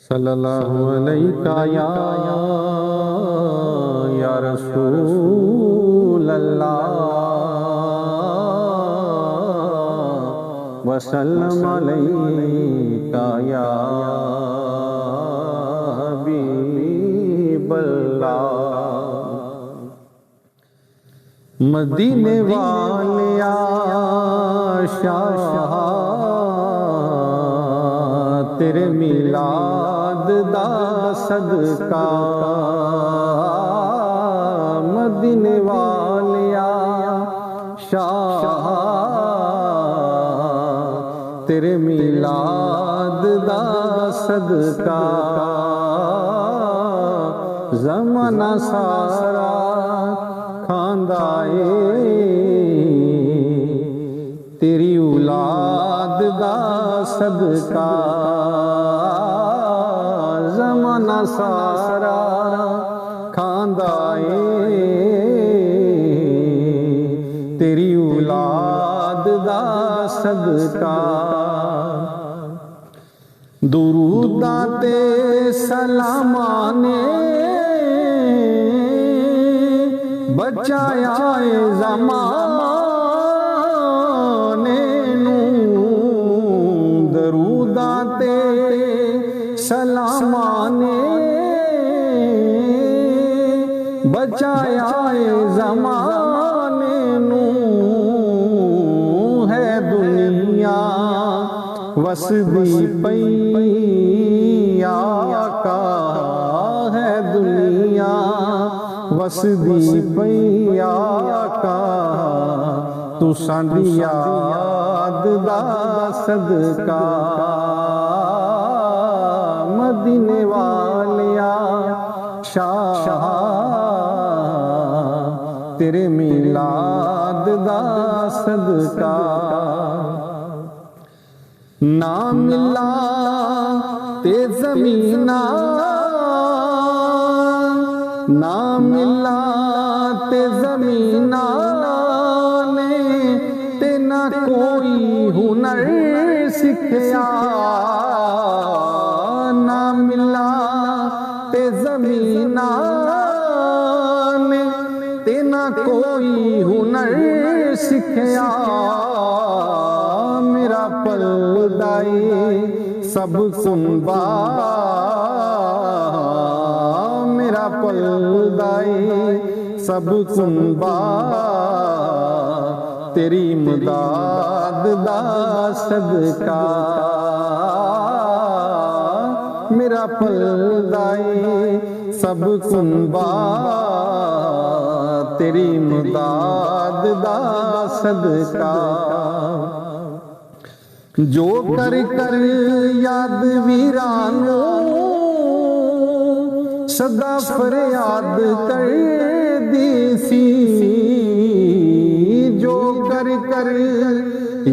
सल्लल्लाहु अलैका या रसूल अल्लाह वसल्लम अलैका या हबीबल्लाह। मदीने वाले शाह तेरे मिलाद दा सदका, मदीने वालिया शाह तेरे मिलाद दा सदका। ज़माना सारा खांदा तेरी औलाद दा सदका। ज़माना सारा खांदा तेरी औलाद दा सदका। दुरूदां ते सलामाने बचाया ज़माने दरूदां ते सलामाने बचाया ज़माने नू। है दुनिया वसदी पई आका, है दुनिया वसदी पई आका। तू सांदी याद दा सदका, मदीने वालिया शाह तेरे मिलाद दा सदका। ना मिला ते ज़मीना, ना मिला ते ज़मीना ने ते ना कोई हुनर सिखया। ना मिला ते ज़मीना ने ते ना कोई हुनर सिखया। मेरा पलदाई सब कुंबा, मेरा पलदाई सब कुंबा तेरी इमदाद दा सदका। मेरा पलदाई सब कुंबा तेरी इमदाद दा सदका। जो कर कर याद वीरानो सदा फरियाद कर दी सी। जो कर कर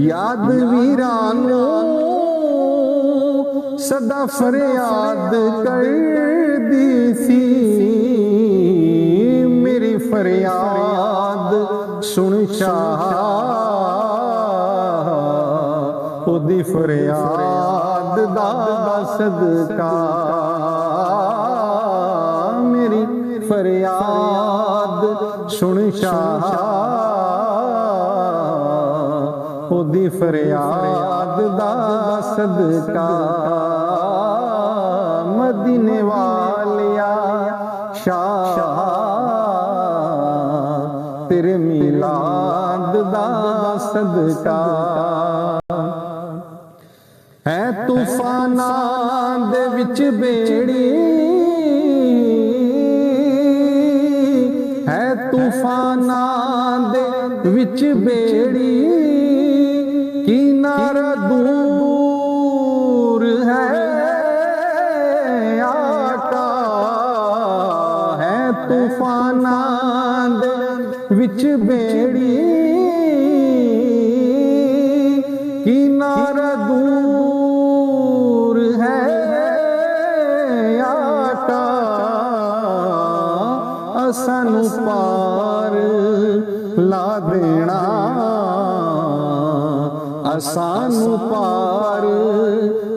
याद वीरानो सदा फरियाद कर दी सी। मेरी फरियाद सुन शाह, ओदी फरियाद दा सदका। मेरी फरियाद सुन शाह, ओदी फरियाद दा सदका। मदीने वालिया शाह तेरे मिलाद दा सदका। है तूफाना दे विच बेड़ी, है तूफाना दे विच बेड़ी किनारा दूर है आका। है तूफाना दे विच बेड़ी किनारा दूर है आका। सानू पार ला देना, सानू पार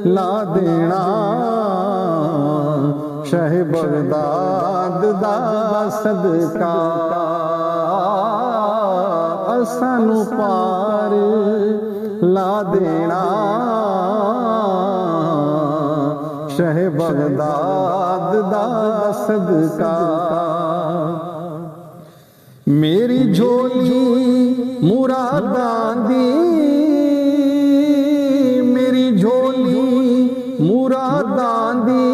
ला देना शह बगदाद दा सदका सानू पार ला देना शह बगदाद दा सदका मेरी झोली मुरादां दी मेरी झोली मुरादां दी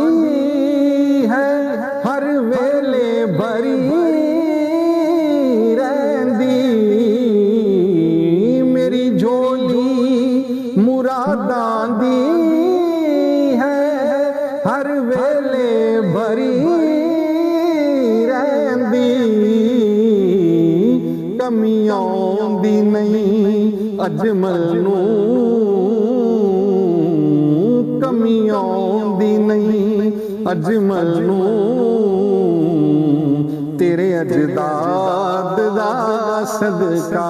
है हर वेले भरी मुरादां दी है हर वेले भरी रहंदी कमी आउंदी नहीं अजमल नूं कमी आउंदी नहीं अजमल नूं तेरे अजदाद दा सदका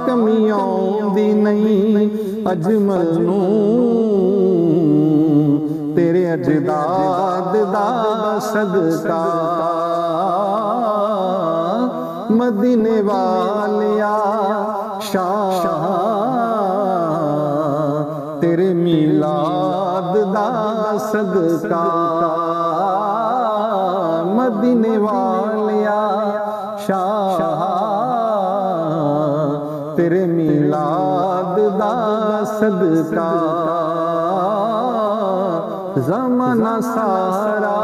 कमी आउंदी नहीं अजमल नूं तेरे अजदाद दा सदका मदीने वालिया शाह तेरे मीलाद दा सदका मदीने वालिया शाह तेरे मीलाद दा सदका ज़माना सारा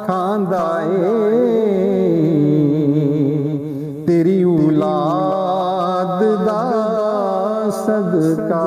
खांदा ए तेरी औलाद दा सदका।